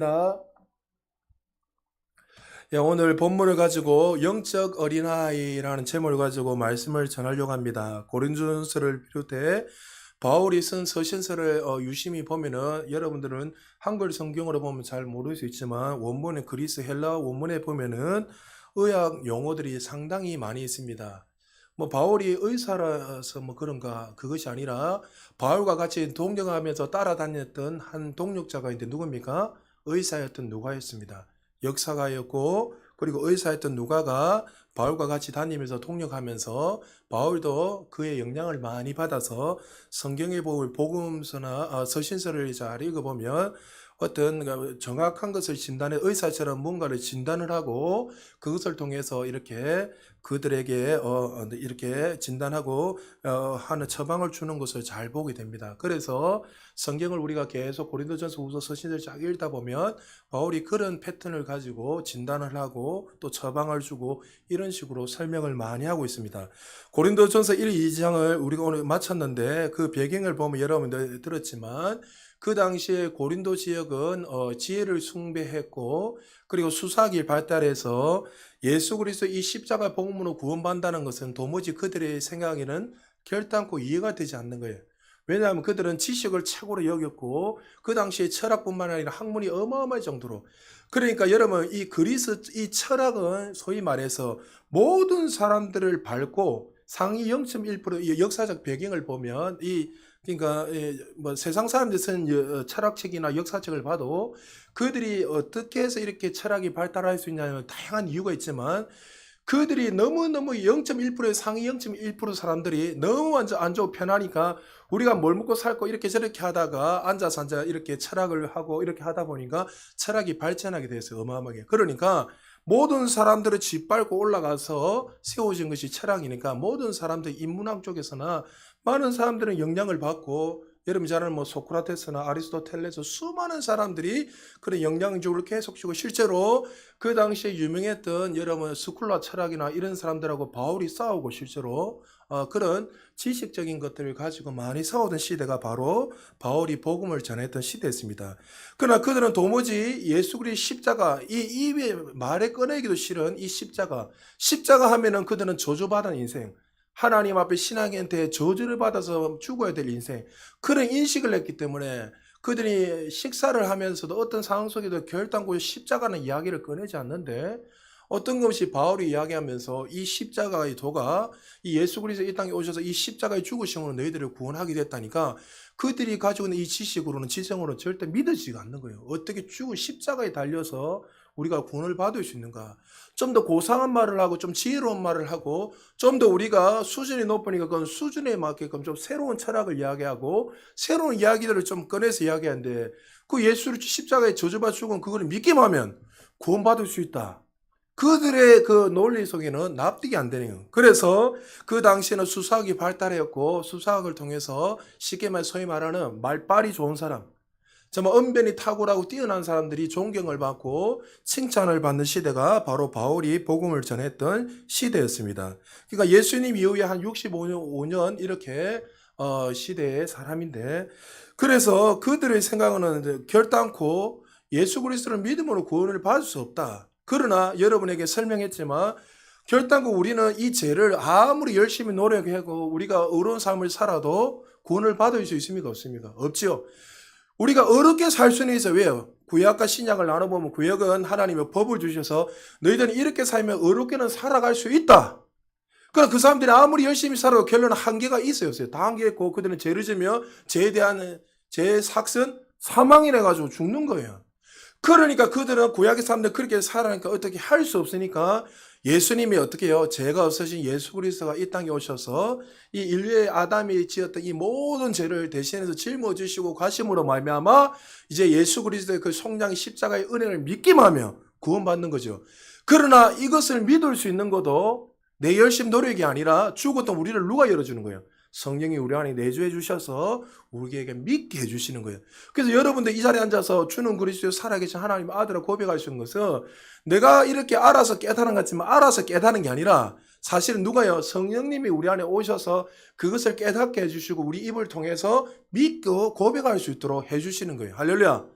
나 오늘 본문을 가지고 영적 어린아이라는 제목을 가지고 말씀을 전하려고 합니다. 고린도전서를 비롯해 바울이 쓴 서신서를 유심히 보면은 여러분들은 한글 성경으로 보면 잘 모를 수 있지만 원문의 그리스 헬라 원문에 보면은 의학 용어들이 상당히 많이 있습니다. 뭐 바울이 의사라서 뭐 그런가 그것이 아니라 바울과 같이 동경하면서 따라다녔던 한 동력자가 있는데 누굽니까? 의사였던 누가였습니다. 역사가였고 그리고 의사였던 누가가 바울과 같이 다니면서 통역하면서 바울도 그의 영향을 많이 받아서 성경에 보면 복음서나 서신서를 잘 읽어보면 어떤 정확한 것을 진단해 의사처럼 뭔가를 진단을 하고 그것을 통해서 이렇게 그들에게 이렇게 진단하고 하는 처방을 주는 것을 잘 보게 됩니다. 그래서 성경을 우리가 계속 고린도전서 후서 서신을 쫙 읽다 보면 바울이 그런 패턴을 가지고 진단을 하고 또 처방을 주고 이런 식으로 설명을 많이 하고 있습니다. 고린도전서 1, 2장을 우리가 오늘 마쳤는데 그 배경을 보면 여러분들 들었지만 그 당시에 고린도 지역은 지혜를 숭배했고 그리고 수사학이 발달해서 예수 그리스도 이 십자가 복음으로 구원받는다는 것은 도무지 그들의 생각에는 결단코 이해가 되지 않는 거예요. 왜냐하면 그들은 지식을 최고로 여겼고 그 당시에 철학뿐만 아니라 학문이 어마어마할 정도로 그러니까 여러분 이 철학은 소위 말해서 모든 사람들을 밟고 상위 0.1% 역사적 배경을 보면 그러니까 뭐 세상 사람들이 쓴 철학책이나 역사책을 봐도 그들이 어떻게 해서 이렇게 철학이 발달할 수 있냐면 다양한 이유가 있지만 그들이 너무너무 0.1%의 상위 0.1% 사람들이 너무 안 좋고 편하니까 우리가 뭘 먹고 살고 이렇게 저렇게 하다가 앉아서 이렇게 철학을 하고 이렇게 하다 보니까 철학이 발전하게 됐어요. 어마어마하게. 그러니까 모든 사람들을 짓밟고 올라가서 세워진 것이 철학이니까 모든 사람들 인문학 쪽에서나 많은 사람들은 영향을 받고 여러분 잘 아는 뭐 소크라테스나 아리스토텔레스 수많은 사람들이 그런 영향력을 계속 주고 실제로 그 당시에 유명했던 여러분 스쿨라 철학이나 이런 사람들하고 바울이 싸우고 실제로 그런 지식적인 것들을 가지고 많이 싸우던 시대가 바로 바울이 복음을 전했던 시대였습니다. 그러나 그들은 도무지 예수 그리스도의 십자가 이 입에 말에 꺼내기도 싫은 이 십자가 하면은 그들은 저주받은 인생 하나님 앞에 신앙한테 저주를 받아서 죽어야 될 인생 그런 인식을 했기 때문에 그들이 식사를 하면서도 어떤 상황 속에도 결단코 십자가는 이야기를 꺼내지 않는데 어떤 것이 바울이 이야기하면서 이 십자가의 도가 이 예수 그리스도 이 땅에 오셔서 이 십자가의 죽으심으로 너희들을 구원하게 됐다니까 그들이 가지고 있는 이 지식으로는 지성으로는 절대 믿어지지가 않는 거예요. 어떻게 죽은 십자가에 달려서 우리가 구원을 받을 수 있는가? 좀 더 고상한 말을 하고 좀 지혜로운 말을 하고 좀 더 우리가 수준이 높으니까 그건 수준에 맞게끔 좀 새로운 철학을 이야기하고 새로운 이야기들을 좀 꺼내서 이야기하는데 그 예수를 십자가에 저주받아 죽은 그걸 믿기만 하면 구원받을 수 있다. 그들의 그 논리 속에는 납득이 안 되네요. 그래서 그 당시에는 수사학이 발달했고 수사학을 통해서 쉽게 말 소위 말하는 말빨이 좋은 사람 정말 언변이 탁월하고 뛰어난 사람들이 존경을 받고 칭찬을 받는 시대가 바로 바울이 복음을 전했던 시대였습니다. 그러니까 예수님 이후에 한 65년 이렇게 시대의 사람인데 그래서 그들의 생각은 결단코 예수 그리스도를 믿음으로 구원을 받을 수 없다. 그러나 여러분에게 설명했지만 결단코 우리는 이 죄를 아무리 열심히 노력하고 우리가 의로운 삶을 살아도 구원을 받을 수 있습니까? 없습니까? 없지요. 우리가 어렵게 살 수는 있어요. 왜요? 구약과 신약을 나눠보면 구약은 하나님의 법을 주셔서 너희들은 이렇게 살면 어렵게는 살아갈 수 있다. 그러나 그 사람들이 아무리 열심히 살아도 결론은 한계가 있어요. 다 한계 있고 그들은 죄를 지며 죄에 대한 죄의 삭은 사망이라 가지고 죽는 거예요. 그러니까 그들은 구약의 사람들 그렇게 살아니까 어떻게 할 수 없으니까 예수님이 어떻게 해요? 죄가 없으신 예수 그리스도가 이 땅에 오셔서 이 인류의 아담이 지었던 이 모든 죄를 대신해서 짊어지시고 가심으로 말미암아 이제 예수 그리스도의 그 속량의 십자가의 은혜를 믿기만 하며 구원받는 거죠. 그러나 이것을 믿을 수 있는 것도 내 열심 노력이 아니라 죽었던 우리를 누가 열어주는 거예요? 성령이 우리 안에 내주해 주셔서 우리에게 믿게 해주시는 거예요. 그래서 여러분들 이 자리에 앉아서 주는 그리스도 살아계신 하나님의 아들을 고백할 수 있는 것은 내가 이렇게 알아서 깨달은 것 같지만 알아서 깨달은 게 아니라 사실은 누가요? 성령님이 우리 안에 오셔서 그것을 깨닫게 해주시고 우리 입을 통해서 믿고 고백할 수 있도록 해주시는 거예요. 할렐루야.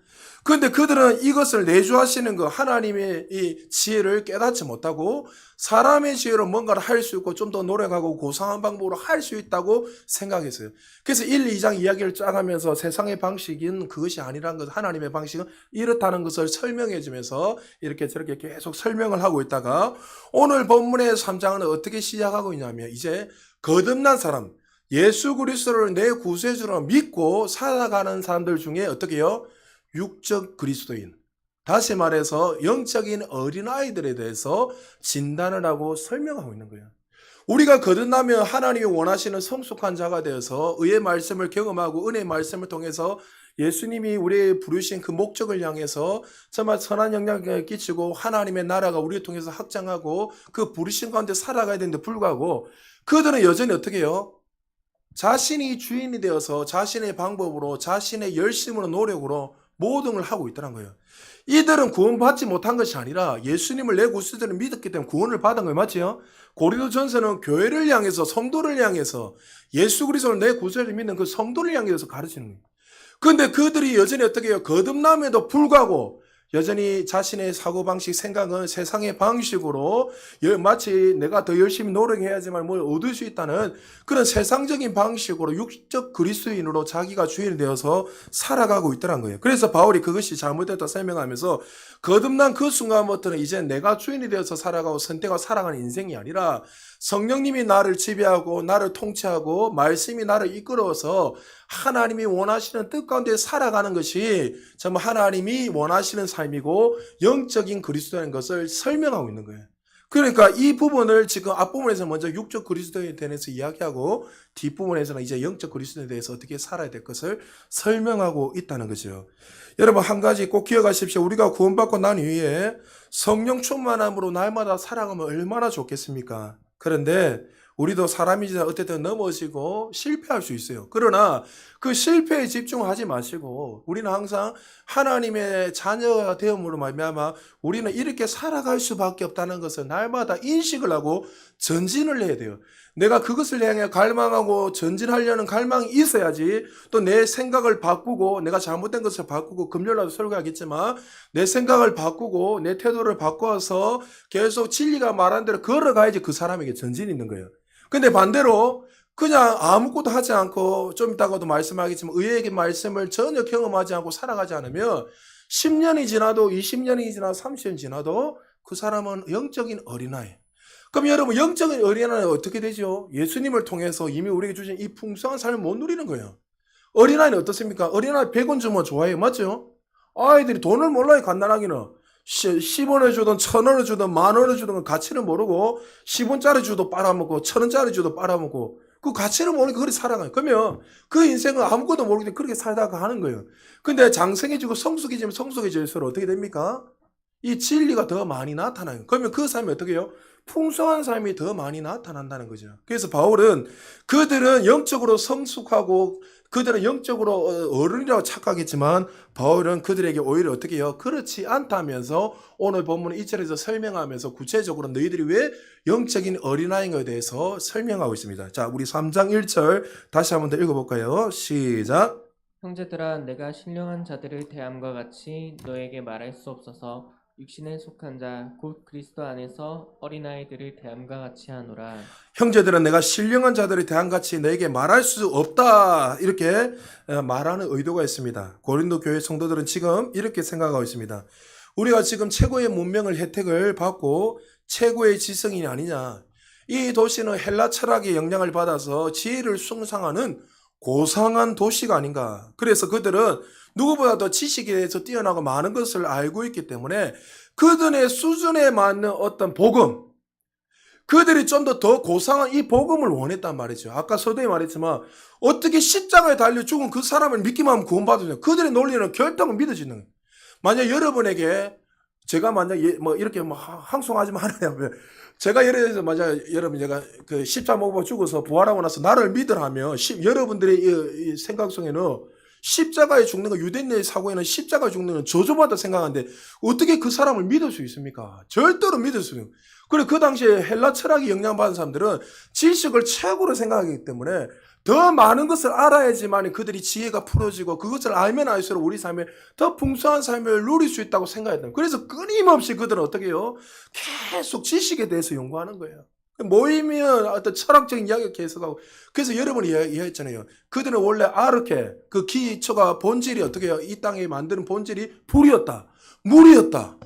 그런데 그들은 이것을 내주하시는 그 하나님의 이 지혜를 깨닫지 못하고 사람의 지혜로 뭔가를 할 수 있고 좀 더 노력하고 고상한 방법으로 할 수 있다고 생각했어요. 그래서 1, 2장 이야기를 짜가면서 세상의 방식은 그것이 아니라는 것, 하나님의 방식은 이렇다는 것을 설명해 주면서 이렇게 저렇게 계속 설명을 하고 있다가 오늘 본문의 3장은 어떻게 시작하고 있냐면 이제 거듭난 사람, 예수 그리스도를 내 구세주로 믿고 살아가는 사람들 중에 어떻게 해요? 육적 그리스도인, 다시 말해서 영적인 어린아이들에 대해서 진단을 하고 설명하고 있는 거예요. 우리가 거듭나면 하나님이 원하시는 성숙한 자가 되어서 의의 말씀을 경험하고 은혜의 말씀을 통해서 예수님이 우리의 부르신 그 목적을 향해서 정말 선한 영향을 끼치고 하나님의 나라가 우리를 통해서 확장하고 그 부르신 가운데 살아가야 되는데 불구하고 그들은 여전히 어떻게 해요? 자신이 주인이 되어서 자신의 방법으로 자신의 열심으로 노력으로 모든 걸 하고 있다는 거예요. 이들은 구원받지 못한 것이 아니라 예수님을 내 구세주를 믿었기 때문에 구원을 받은 거예요. 맞지요? 고린도전서는 교회를 향해서 성도를 향해서 예수 그리스도를 내 구세주를 믿는 그 성도를 향해서 가르치는 거예요. 그런데 그들이 여전히 어떻게 해요? 거듭남에도 불구하고 여전히 자신의 사고방식, 생각은 세상의 방식으로 마치 내가 더 열심히 노력해야지만 뭘 얻을 수 있다는 그런 세상적인 방식으로 육적 그리스도인으로 자기가 주인이 되어서 살아가고 있더란 거예요. 그래서 바울이 그것이 잘못됐다 설명하면서 거듭난 그 순간부터는 이제 내가 주인이 되어서 살아가고 선택하고 살아가는 인생이 아니라 성령님이 나를 지배하고 나를 통치하고 말씀이 나를 이끌어서 하나님이 원하시는 뜻 가운데 살아가는 것이 정말 하나님이 원하시는 삶이고 영적인 그리스도라는 것을 설명하고 있는 거예요. 그러니까 이 부분을 지금 앞부분에서 먼저 육적 그리스도에 대해서 이야기하고 뒷부분에서는 이제 영적 그리스도에 대해서 어떻게 살아야 될 것을 설명하고 있다는 거죠. 여러분 한 가지 꼭 기억하십시오. 우리가 구원받고 난 이후에 성령 충만함으로 날마다 살아가면 얼마나 좋겠습니까? 그런데 우리도 사람이지만 어쨌든 넘어지고 실패할 수 있어요. 그러나 그 실패에 집중하지 마시고 우리는 항상 하나님의 자녀가 되음으로 말미암아 우리는 이렇게 살아갈 수밖에 없다는 것을 날마다 인식을 하고 전진을 해야 돼요. 내가 그것을 향해 갈망하고 전진하려는 갈망이 있어야지 또 내 생각을 바꾸고 내가 잘못된 것을 바꾸고 금요일날도 설교하겠지만 내 생각을 바꾸고 내 태도를 바꿔서 계속 진리가 말한 대로 걸어가야지 그 사람에게 전진이 있는 거예요. 근데 반대로 그냥 아무것도 하지 않고 좀 이따가도 말씀하겠지만 의의 말씀을 전혀 경험하지 않고 살아가지 않으면 10년이 지나도 20년이 지나도 30년이 지나도 그 사람은 영적인 어린아이. 그럼 여러분 영적인 어린아이는 어떻게 되죠? 예수님을 통해서 이미 우리에게 주신 이 풍성한 삶을 못 누리는 거예요. 어린아이는 어떻습니까? 어린아이 100원 주면 좋아해요. 맞죠? 아이들이 돈을 몰라요. 간단하기는. 10원을 주든 1000원을 주든 10,000원을 주든 가치를 모르고 10원짜리 주도 빨아먹고 1,000원짜리 주도 빨아먹고 그 가치를 모르니까 그렇게 살아가요. 그러면 그 인생은 아무것도 모르기 때문에 그렇게 살다가 하는 거예요. 근데 장성해지고 성숙해지면 성숙해질수록 어떻게 됩니까? 이 진리가 더 많이 나타나요. 그러면 그 삶이 어떻게 해요? 풍성한 삶이 더 많이 나타난다는 거죠. 그래서 바울은 그들은 영적으로 성숙하고 그들은 영적으로 어른이라고 착각했지만 바울은 그들에게 오히려 어떻게 해요? 그렇지 않다면서 오늘 본문 2절에서 설명하면서 구체적으로 너희들이 왜 영적인 어린아이인가에 대해서 설명하고 있습니다. 자, 우리 3장 1절 다시 한번 더 읽어볼까요? 시작. 형제들아, 내가 신령한 자들을 대함과 같이 너에게 말할 수 없어서 육신에 속한 자 곧 그리스도 안에서 어린아이들을 대함과 같이 하노라. 형제들은 내가 신령한 자들이 대함같이 너에게 말할 수 없다 이렇게 말하는 의도가 있습니다. 고린도 교회 성도들은 지금 이렇게 생각하고 있습니다. 우리가 지금 최고의 문명을 혜택을 받고 최고의 지성인이 아니냐. 이 도시는 헬라 철학의 영향을 받아서 지혜를 숭상하는 고상한 도시가 아닌가. 그래서 그들은 누구보다도 지식에 대해서 뛰어나고 많은 것을 알고 있기 때문에 그들의 수준에 맞는 어떤 복음, 그들이 좀 더 고상한 이 복음을 원했단 말이죠. 아까 서두에 말했지만 어떻게 십자가에 달려 죽은 그 사람을 믿기만 하면 구원받으냐. 그들의 논리는 결단을 믿어지는 거예요. 만약 여러분에게 제가 만약 뭐 이렇게 뭐 항송하지 말아요. 제가 예를 들어서 만약 여러분 제가 그 십자가 먹고 죽어서 부활하고 나서 나를 믿으라면 여러분들의 이 생각 속에는 십자가에 죽는 거 유대인의 사고에는 십자가에 죽는 건 저주받아 생각하는데 어떻게 그 사람을 믿을 수 있습니까? 절대로 믿을 수 없어요. 그리고 그 당시에 헬라 철학이 영향받은 사람들은 지식을 최고로 생각하기 때문에 더 많은 것을 알아야지만 그들이 지혜가 풀어지고 그것을 알면 알수록 우리 삶에 더 풍성한 삶을 누릴 수 있다고 생각했다. 그래서 끊임없이 그들은 어떻게 해요? 계속 지식에 대해서 연구하는 거예요. 모이면 어떤 철학적인 이야기를 계속하고. 그래서 여러분이 이해했잖아요. 그들은 원래 아르케, 그 기초가 본질이 어떻게 해요? 이 땅에 만드는 본질이 불이었다. 물이었다.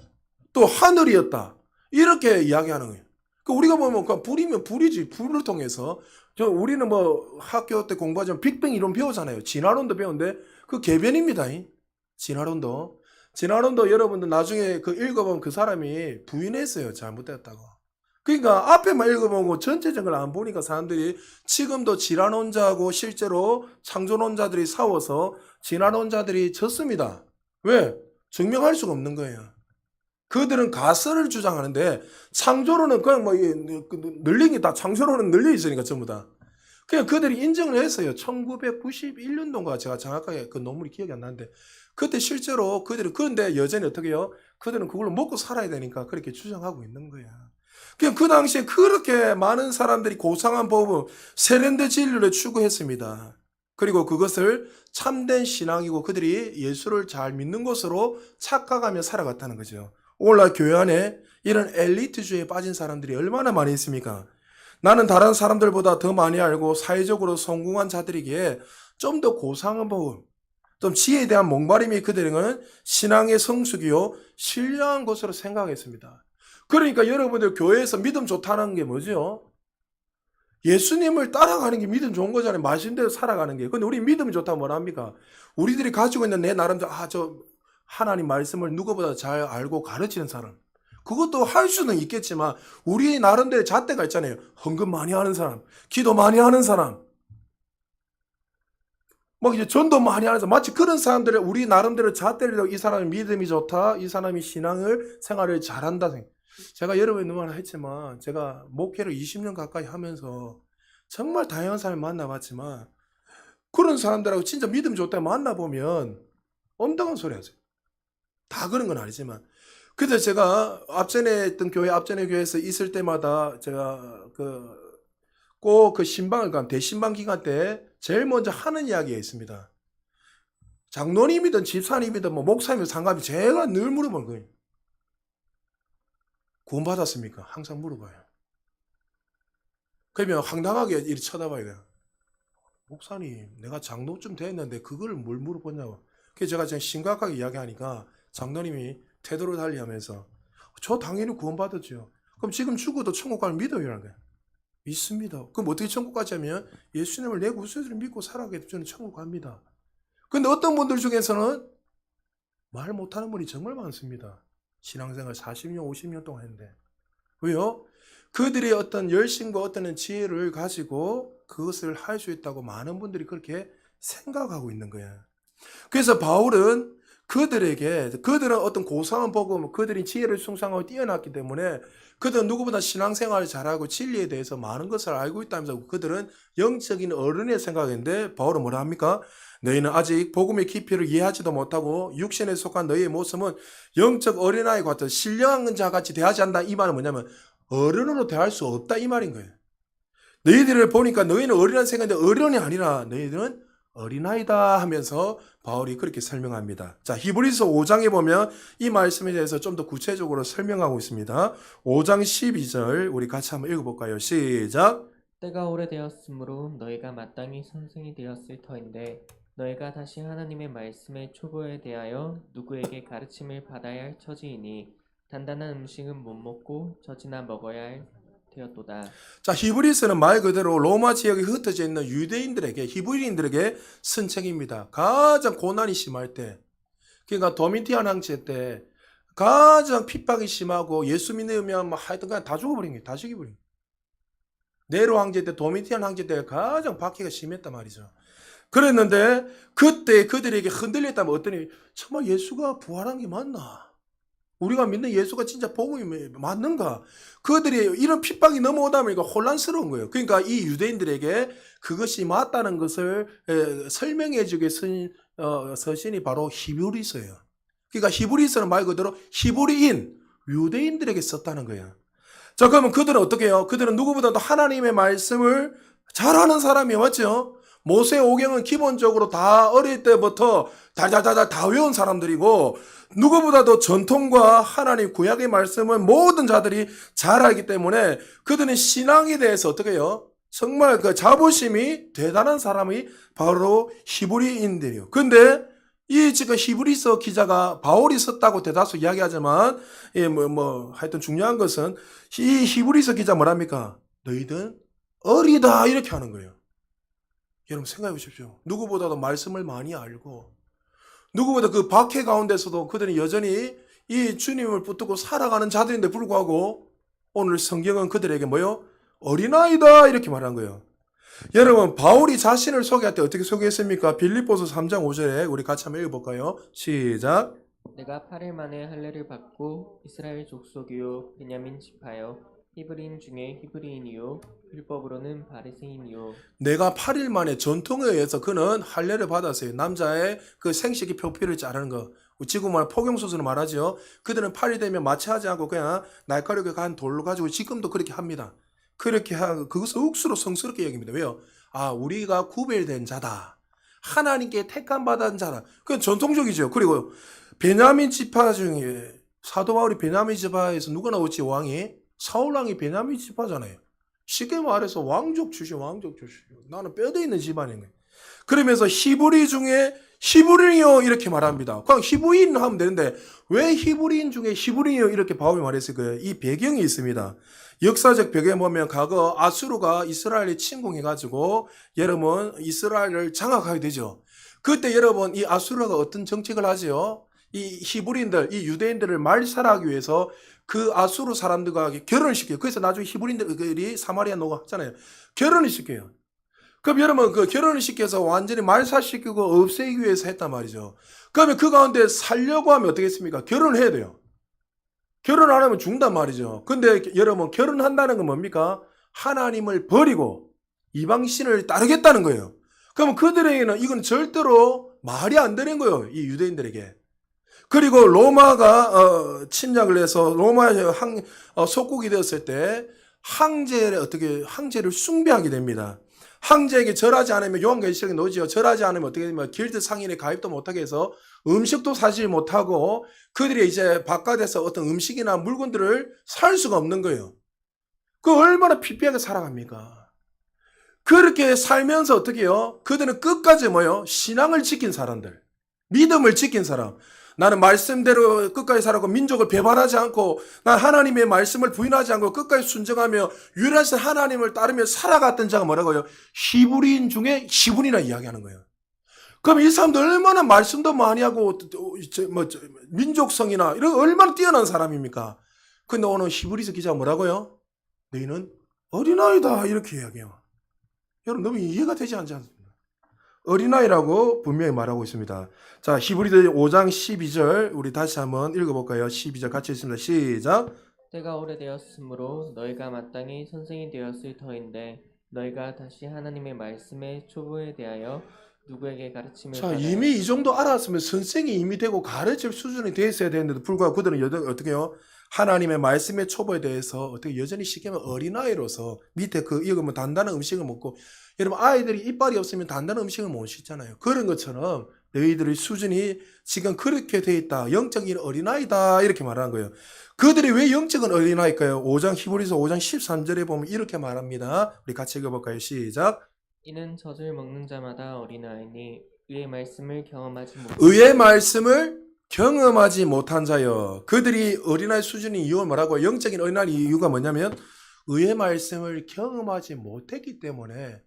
또 하늘이었다. 이렇게 이야기하는 거예요. 우리가 보면 불이면 불이지. 불을 통해서 우리는 뭐 학교 때 공부하자면 빅뱅 이론 배우잖아요. 진화론도 배우는데 그 개변입니다. 진화론도. 진화론도 여러분들 나중에 그 읽어보면 그 사람이 부인했어요. 잘못됐다고. 그러니까 앞에만 읽어보고 전체적인 걸 안 보니까 사람들이 지금도 진화론자하고 실제로 창조론자들이 싸워서 진화론자들이 졌습니다. 왜? 증명할 수가 없는 거예요. 그들은 가설을 주장하는데 창조론은 그냥 뭐 늘린 게 다 창조론은 늘려 있으니까 전부 다. 그냥 그들이 인정을 했어요. 1991년도인가 제가 정확하게 그 논문이 기억이 안 나는데 그때 실제로 그들은 그런데 여전히 어떻게 해요? 그들은 그걸로 먹고 살아야 되니까 그렇게 주장하고 있는 거야. 그냥 그 당시에 그렇게 많은 사람들이 고상한 법을 세련된 진리를 추구했습니다. 그리고 그것을 참된 신앙이고 그들이 예수를 잘 믿는 것으로 착각하며 살아갔다는 거죠. 오늘날 교회 안에 이런 엘리트주의에 빠진 사람들이 얼마나 많이 있습니까? 나는 다른 사람들보다 더 많이 알고 사회적으로 성공한 자들에게 좀 더 고상한 법, 좀 지혜에 대한 목마름이 그들에게는 신앙의 성숙이요 신뢰한 것으로 생각했습니다. 그러니까 여러분들 교회에서 믿음 좋다는 게 뭐죠? 예수님을 따라가는 게 믿음 좋은 거잖아요. 말씀대로 살아가는 게. 근데 우리 믿음이 좋다면 뭐라 합니까? 우리들이 가지고 있는 내 나름대로 저 하나님 말씀을 누구보다 잘 알고 가르치는 사람. 그것도 할 수는 있겠지만 우리 나름대로 잣대가 있잖아요. 헌금 많이 하는 사람, 기도 많이 하는 사람, 뭐 이제 전도 많이 하는 사람. 마치 그런 사람들을 우리 나름대로 잣대를 이 사람이 믿음이 좋다, 이 사람이 신앙을 생활을 잘한다. 제가 여러분에 누구나 했지만 제가 목회를 20년 가까이 하면서 정말 다양한 사람을 만나봤지만 그런 사람들하고 진짜 믿음 좋다 만나보면 엉뚱한 소리 하세요. 다 그런 건 아니지만. 그래서 제가 앞전에 했던 교회, 앞전에 교회에서 있을 때마다 제가 꼭 그 신방을 간 대신방 기간 때 제일 먼저 하는 이야기가 있습니다. 장로님이든 집사님이든 뭐 목사님이든 상관없이 제가 늘 물어보는 거예요. 구원받았습니까? 항상 물어봐요. 그러면 황당하게 이렇게 쳐다봐요. 목사님, 내가 장로쯤 됐는데 그걸 뭘 물어보냐고. 그래서 제가 지금 심각하게 이야기하니까 장로님이 태도를 달리하면서 저 당연히 구원받았죠. 그럼 지금 죽어도 천국 갈 믿어요라는 거예요. 믿습니다. 그럼 어떻게 천국 가자면 예수님을 내 구세주를 믿고 살아가게 되면 저는 천국 갑니다. 근데 어떤 분들 중에서는 말 못하는 분이 정말 많습니다. 신앙생활 40년, 50년 동안 했는데. 왜요? 그들의 어떤 열심과 어떤 지혜를 가지고 그것을 할 수 있다고 많은 분들이 그렇게 생각하고 있는 거예요. 그래서 바울은 그들은 어떤 고상한 복음, 그들이 지혜를 숭상하고 뛰어났기 때문에 그들은 누구보다 신앙생활을 잘하고 진리에 대해서 많은 것을 알고 있다면서 그들은 영적인 어른의 생각인데 바울은 뭐라 합니까? 너희는 아직 복음의 깊이를 이해하지도 못하고 육신에 속한 너희의 모습은 영적 어린아이 같은 신령한 자 같이 대하지 않는다. 이 말은 뭐냐면 어른으로 대할 수 없다 이 말인 거예요. 너희들을 보니까 너희는 어린아이 생각인데 어른이 아니라 너희들은 어린아이다 하면서 바울이 그렇게 설명합니다. 자, 히브리서 5장에 보면 이 말씀에 대해서 좀 더 구체적으로 설명하고 있습니다. 5장 12절 우리 같이 한번 읽어볼까요? 시작. 때가 오래되었으므로 너희가 마땅히 선생이 되었을 터인데 너희가 다시 하나님의 말씀의 초보에 대하여 누구에게 가르침을 받아야 할 처지이니 단단한 음식은 못 먹고 젖이나 먹어야 할 되었도다. 자, 히브리서는 말 그대로 로마 지역에 흩어져 있는 유대인들에게, 히브리인들에게 쓴 책입니다. 가장 고난이 심할 때, 그러니까 도미티안 황제 때 가장 핍박이 심하고 예수 믿으면 뭐 하여튼 그냥 다 죽어버린 거예요. 다 죽여버린 거예요. 네로 황제 때, 도미티안 황제 때 가장 박해가 심했단 말이죠. 그랬는데 그때 그들에게 흔들렸다면 어떠니? 정말 예수가 부활한 게 맞나? 우리가 믿는 예수가 진짜 복음이 맞는가? 그들이 이런 핍박이 넘어오다 보니까 혼란스러운 거예요. 그러니까 이 유대인들에게 그것이 맞다는 것을 설명해 주게 쓴 서신이 바로 히브리서예요. 그러니까 히브리서는 말 그대로 히브리인, 유대인들에게 썼다는 거예요. 자, 그러면 그들은 어떻게 해요? 그들은 누구보다도 하나님의 말씀을 잘하는 사람이에요. 맞죠? 모세오경은 기본적으로 다 어릴 때부터 달달달달 다 외운 사람들이고 누구보다도 전통과 하나님 구약의 말씀을 모든 자들이 잘 알기 때문에 그들은 신앙에 대해서 어떻게 해요? 정말 그 자부심이 대단한 사람이 바로 히브리인들이에요. 근데 이 지금 히브리서 기자가 바울이 썼다고 대다수 이야기하지만 하여튼 중요한 것은 이 히브리서 기자 뭐랍니까? 너희들 어리다 이렇게 하는 거예요. 여러분 생각해 보십시오. 누구보다도 말씀을 많이 알고 누구보다 그 박해 가운데서도 그들은 여전히 이 주님을 붙들고 살아가는 자들인데 불구하고 오늘 성경은 그들에게 뭐요? 어린아이다 이렇게 말한 거예요. 여러분 바울이 자신을 소개할 때 어떻게 소개했습니까? 빌립보서 3장 5절에 우리 같이 한번 읽어볼까요? 시작. 내가 8일 만에 할례를 받고 이스라엘 족속이요 베냐민 지파요 히브리인 중에 히브리인이요 율법으로는 바리새인이요. 내가 8일 만에 전통에 의해서 그는 할례를 받았어요. 남자의 그 생식기 표피를 자르는 거. 지금 말 포경수술을 말하죠. 그들은 8일 되면 마취하지 않고 그냥 날카롭게 간 돌로 가지고 지금도 그렇게 합니다. 그렇게 하고 그것을 억수로 성스럽게 여깁니다. 왜요? 아, 우리가 구별된 자다. 하나님께 택함 받은 자다. 그건 전통적이죠. 그리고 베냐민 지파 중에 사도 바울이 베냐민 지파에서 누가 나오지 왕이? 사울 왕이 베냐민 지파잖아요. 쉽게 말해서 왕족 출신. 나는 뼈대 있는 집안인 거예요. 그러면서 히브리 중에 히브리인이요 이렇게 말합니다. 그냥 히브리인 하면 되는데 왜 히브리인 중에 히브리인이요 이렇게 바울이 말했을 거예요. 이 배경이 있습니다. 역사적 배경에 보면 과거 아수르가 이스라엘에 침공해가지고 여러분 이스라엘을 장악하게 되죠. 그때 여러분 이 아수르가 어떤 정책을 하죠? 이 히브리인들, 이 유대인들을 말살하기 위해서 그 아수르 사람들과 결혼을 시켜요. 그래서 나중에 히브리인들이 사마리아 노가 하잖아요. 결혼을 시켜요. 그럼 여러분 그 결혼을 시켜서 완전히 말살시키고 없애기 위해서 했단 말이죠. 그러면 그 가운데 살려고 하면 어떻게 했습니까? 결혼을 해야 돼요. 결혼 안 하면 죽는단 말이죠. 근데 여러분 결혼한다는 건 뭡니까? 하나님을 버리고 이방신을 따르겠다는 거예요. 그러면 그들에게는 이건 절대로 말이 안 되는 거예요. 이 유대인들에게. 그리고 로마가 침략을 해서 로마의 속국이 되었을 때 황제를 숭배하게 됩니다. 황제에게 절하지 않으면 요한계시록에 나오죠. 절하지 않으면 어떻게 되면 길드 상인에 가입도 못하게 해서 음식도 사지 못하고 그들이 이제 바깥에서 어떤 음식이나 물건들을 살 수가 없는 거예요. 그 얼마나 피폐하게 살아갑니까? 그렇게 살면서 어떻게 해요? 그들은 끝까지 뭐요? 신앙을 지킨 사람들, 믿음을 지킨 사람. 나는 말씀대로 끝까지 살았고 민족을 배반하지 않고 난 하나님의 말씀을 부인하지 않고 끝까지 순종하며 유일하신 하나님을 따르며 살아갔던 자가 뭐라고요? 히브리인 중에 히브리나 이야기하는 거예요. 그럼 이 사람들 얼마나 말씀도 많이 하고 민족성이나 이런 얼마나 뛰어난 사람입니까? 근데 오늘 히브리서 기자가 뭐라고요? 너희는 어린아이다 이렇게 이야기해요. 여러분 너무 이해가 되지 않지 않습니까? 어린아이라고 분명히 말하고 있습니다. 자, 히브리서 5장 12절 우리 다시 한번 읽어볼까요? 12절 같이 읽습니다. 시작. 때가 오래되었으므로 너희가 마땅히 선생이 되었을 터인데 너희가 다시 하나님의 말씀의 초보에 대하여 누구에게 가르침을 자, 받아야 이미 이 정도 알았으면 선생이 이미 되고 가르칠 수준이 돼 있어야 되는데도 불구하고 그들은 어떻게 해요? 하나님의 말씀의 초보에 대해서 어떻게 여전히 쉽게 말하면 어린아이로서 밑에 그 읽으면 단단한 음식을 먹고 여러분 아이들이 이빨이 없으면 단단한 음식을 못 씹잖아요. 그런 것처럼 너희들의 수준이 지금 그렇게 돼 있다. 영적인 어린아이다 이렇게 말하는 거예요. 그들이 왜 영적인 어린아이일까요? 5장 히브리서 5장 13절에 보면 이렇게 말합니다. 우리 같이 읽어볼까요? 시작. 이는 젖을 먹는 자마다 어린아이니 의의 말씀을 경험하지 못 의의 말씀을 경험하지 못한 자여. 그들이 어린아이 수준인 이유가 뭐라고? 영적인 어린아이 이유가 뭐냐면 의의 말씀을 경험하지 못했기 때문에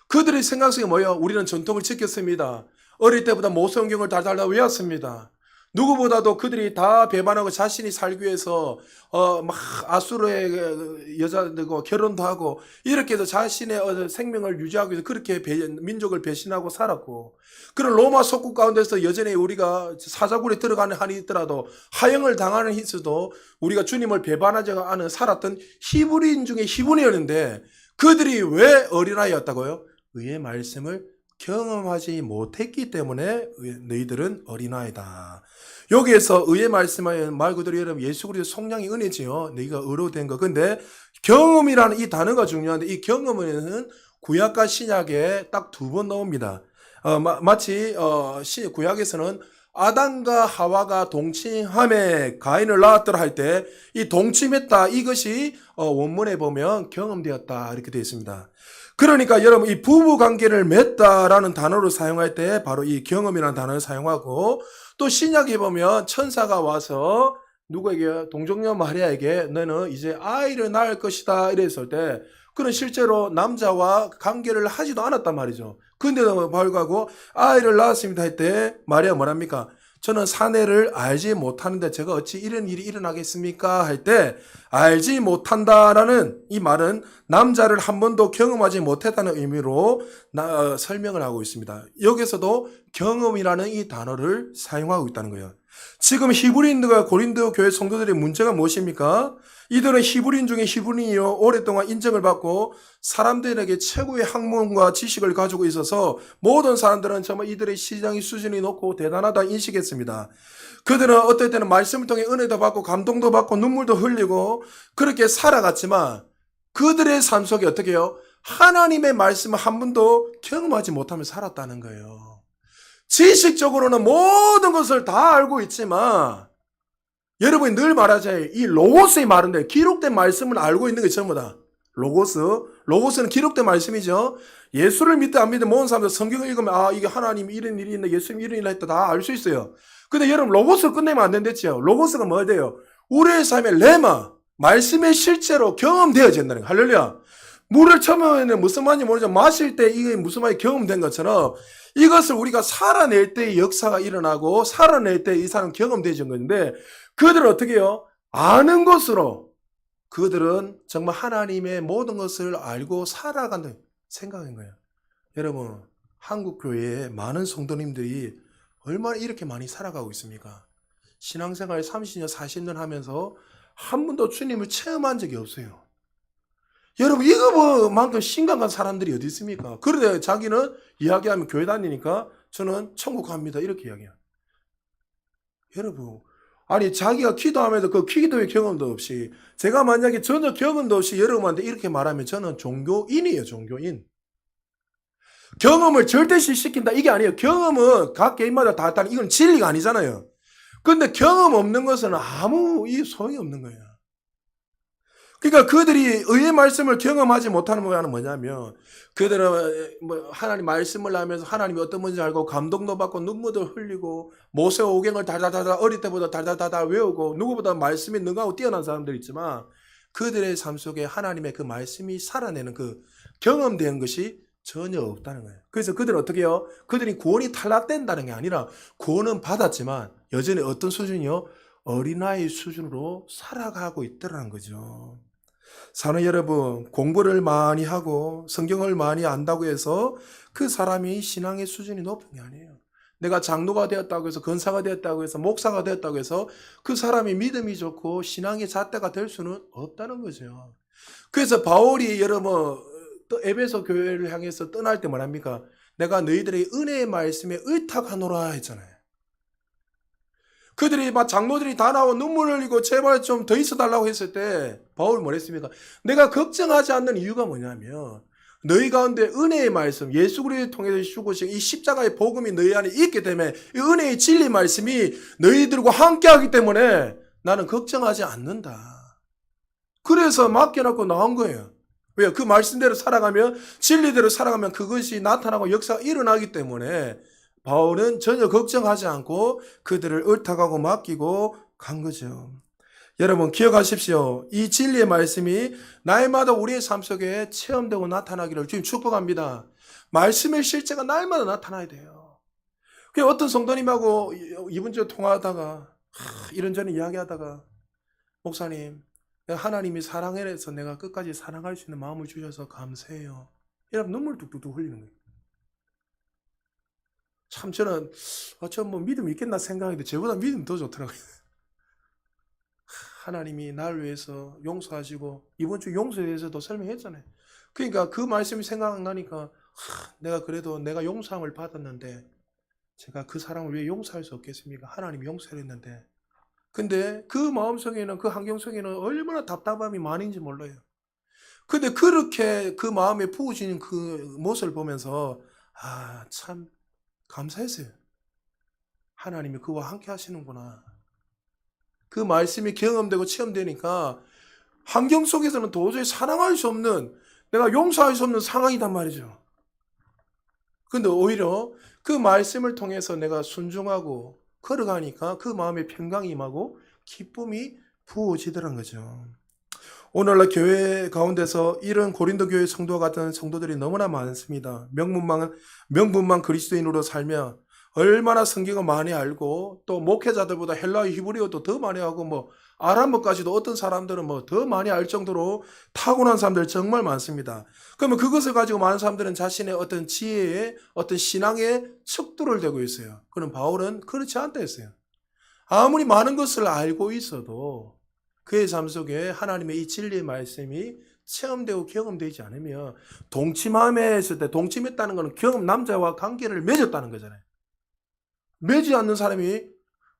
그들의 생각 속에 뭐예요? 우리는 전통을 지켰습니다. 어릴 때보다 모성경을 달달달 외웠습니다. 누구보다도 그들이 다 배반하고 자신이 살기 위해서 막 아수르의 여자들과 결혼도 하고 이렇게 해서 자신의 생명을 유지하기 위해서 그렇게 민족을 배신하고 살았고 그런 로마 속국 가운데서 여전히 우리가 사자굴에 들어가는 한이 있더라도 하형을 당하는 hit수도 우리가 주님을 배반하지 않은 살았던 히브리인 중에 히브리였는데 그들이 왜 어린아이였다고요? 의의 말씀을 경험하지 못했기 때문에 너희들은 어린아이다. 여기에서 의의 말씀은 말 그대로 여러분 예수 그리스도 속량의 은혜지요. 너희가 의로 된 거. 근데 경험이라는 이 단어가 중요한데 이 경험은 구약과 신약에 딱 두 번 나옵니다. 마치 구약에서는 아담과 하와가 동침함에 가인을 낳았더라 할 때 이 동침했다 이것이 원문에 보면 경험되었다 이렇게 되어 있습니다. 그러니까 여러분 이 부부 관계를 맺다라는 단어를 사용할 때 바로 이 경험이라는 단어를 사용하고 또 신약에 보면 천사가 와서 누구에게 동정녀 마리아에게 너는 이제 아이를 낳을 것이다 이랬을 때 그는 실제로 남자와 관계를 하지도 않았단 말이죠. 근데도 불구하고 아이를 낳았습니다 할 때 마리아 뭐랍니까? 저는 사내를 알지 못하는데 제가 어찌 이런 일이 일어나겠습니까? 할 때 알지 못한다라는 이 말은 남자를 한 번도 경험하지 못했다는 의미로 설명을 하고 있습니다. 여기서도 경험이라는 이 단어를 사용하고 있다는 거예요. 지금 히브리인들과 고린도 교회 성도들의 문제가 무엇입니까? 이들은 히브리인 중에 히브리인이요 오랫동안 인정을 받고 사람들에게 최고의 학문과 지식을 가지고 있어서 모든 사람들은 정말 이들의 시장의 수준이 높고 대단하다 인식했습니다. 그들은 어떨 때는 말씀을 통해 은혜도 받고 감동도 받고 눈물도 흘리고 그렇게 살아갔지만 그들의 삶 속에 어떻게 해요? 하나님의 말씀을 한 번도 경험하지 못하며 살았다는 거예요. 지식적으로는 모든 것을 다 알고 있지만 여러분이 늘 말하잖아요. 이 로고스의 말인데 기록된 말씀을 알고 있는 게 전부 다. 로고스는 기록된 말씀이죠. 예수를 믿든 안 믿든 모든 사람들 성경을 읽으면 아 이게 하나님이 이런 일이 있네 예수님이 이런 일을 했다 다 알 수 있어요. 근데 여러분 로고스를 끝내면 안 된댔죠. 로고스가 뭐야 돼요? 우리의 삶의 레마 말씀이 실제로 경험되어진다는 거예요. 할렐루야. 물을 처음에는 무슨 말인지 모르지만 마실 때 이게 무슨 말이 경험된 것처럼 이것을 우리가 살아낼 때의 역사가 일어나고 살아낼 때 이 사람 경험되어진 건데 그들은 어떻게 해요? 아는 것으로 그들은 정말 하나님의 모든 것을 알고 살아간다는 생각인 거예요. 여러분 한국 교회에 많은 성도님들이 얼마나 이렇게 많이 살아가고 있습니까? 신앙생활 30년 40년 하면서 한 번도 주님을 체험한 적이 없어요. 여러분 이거만큼 심각한 사람들이 어디 있습니까? 그런데 자기는 이야기하면 교회 다니니까 저는 천국 갑니다 이렇게 이야기해요. 여러분 아니 자기가 기도하면서 그 기도의 경험도 없이 제가 만약에 전혀 경험도 없이 여러분한테 이렇게 말하면 저는 종교인이에요. 종교인. 경험을 절대 시킨다 이게 아니에요. 경험은 각 개인마다 다 다른 이건 진리가 아니잖아요. 근데 경험 없는 것은 아무 소용이 없는 거예요. 그러니까 그들이 의의 말씀을 경험하지 못하는 모양은 뭐냐면 그들은 뭐 하나님 말씀을 하면서 하나님이 어떤 분인지 알고 감동도 받고 눈물도 흘리고 모세 오경을 달달달달 어릴 때보다 달달달달 외우고 누구보다 말씀이 능하고 뛰어난 사람들 있지만 그들의 삶 속에 하나님의 그 말씀이 살아내는 그 경험된 것이 전혀 없다는 거예요. 그래서 그들은 어떻게 해요? 그들이 구원이 탈락된다는 게 아니라 구원은 받았지만 여전히 어떤 수준이요? 어린아이 수준으로 살아가고 있더라는 거죠. 사는 여러분, 공부를 많이 하고 성경을 많이 안다고 해서 그 사람이 신앙의 수준이 높은 게 아니에요. 내가 장로가 되었다고 해서 권사가 되었다고 해서 목사가 되었다고 해서 그 사람이 믿음이 좋고 신앙의 잣대가 될 수는 없다는 거죠. 그래서 바울이 여러분 에베소 교회를 향해서 떠날 때 뭐랍니까? 내가 너희들의 은혜의 말씀에 의탁하노라 했잖아요. 그들이 막 장로들이 다 나와 눈물을 흘리고 제발 좀 더 있어달라고 했을 때 바울 뭐랬습니까? 내가 걱정하지 않는 이유가 뭐냐면 너희 가운데 은혜의 말씀 예수 그리스도를 통해서 죽으신 이 십자가의 복음이 너희 안에 있기 때문에 이 은혜의 진리 말씀이 너희들과 함께하기 때문에 나는 걱정하지 않는다. 그래서 맡겨놓고 나온 거예요. 왜요? 그 말씀대로 살아가면 진리대로 살아가면 그것이 나타나고 역사가 일어나기 때문에 바울은 전혀 걱정하지 않고 그들을 의탁하고 맡기고 간 거죠. 여러분 기억하십시오. 이 진리의 말씀이 날마다 우리의 삶 속에 체험되고 나타나기를 주님 축복합니다. 말씀의 실제가 날마다 나타나야 돼요. 그 어떤 성도님하고 이번 주에 통화하다가 이런저런 이야기하다가 목사님 하나님이 사랑해서 내가 끝까지 사랑할 수 있는 마음을 주셔서 감사해요. 여러분 눈물 뚝뚝뚝 흘리는 거예요. 참 저는 뭐 믿음이 있겠나 생각했는데 저보다 믿음이 더 좋더라고요. 하나님이 나를 위해서 용서하시고 이번 주 용서에 대해서도 설명했잖아요. 그러니까 그 말씀이 생각나니까 내가 그래도 내가 용서함을 받았는데 제가 그 사람을 왜 용서할 수 없겠습니까? 하나님이 용서를 했는데 근데 그 마음속에는 그 환경 속에는 얼마나 답답함이 많은지 몰라요. 근데 그렇게 그 마음에 부어지는 그 모습을 보면서 참 감사했어요. 하나님이 그와 함께 하시는구나. 그 말씀이 경험되고 체험되니까 환경 속에서는 도저히 사랑할 수 없는, 내가 용서할 수 없는 상황이단 말이죠. 근데 오히려 그 말씀을 통해서 내가 순종하고 걸어가니까 그 마음에 평강이 임하고 기쁨이 부어지더란 거죠. 오늘날 교회 가운데서 이런 고린도 교회 성도와 같은 성도들이 너무나 많습니다. 명분만 그리스도인으로 살며 얼마나 성경을 많이 알고 또 목회자들보다 헬라어 히브리어도 더 많이 하고 뭐 아람어까지도 어떤 사람들은 뭐 더 많이 알 정도로 타고난 사람들 정말 많습니다. 그러면 그것을 가지고 많은 사람들은 자신의 어떤 지혜에 어떤 신앙의 척도를 대고 있어요. 그럼 바울은 그렇지 않다 했어요. 아무리 많은 것을 알고 있어도 그의 삶 속에 하나님의 이 진리의 말씀이 체험되고 경험되지 않으면 동침함에 있을 때, 동침했다는 것은 남자와 관계를 맺었다는 거잖아요. 맺지 않는 사람이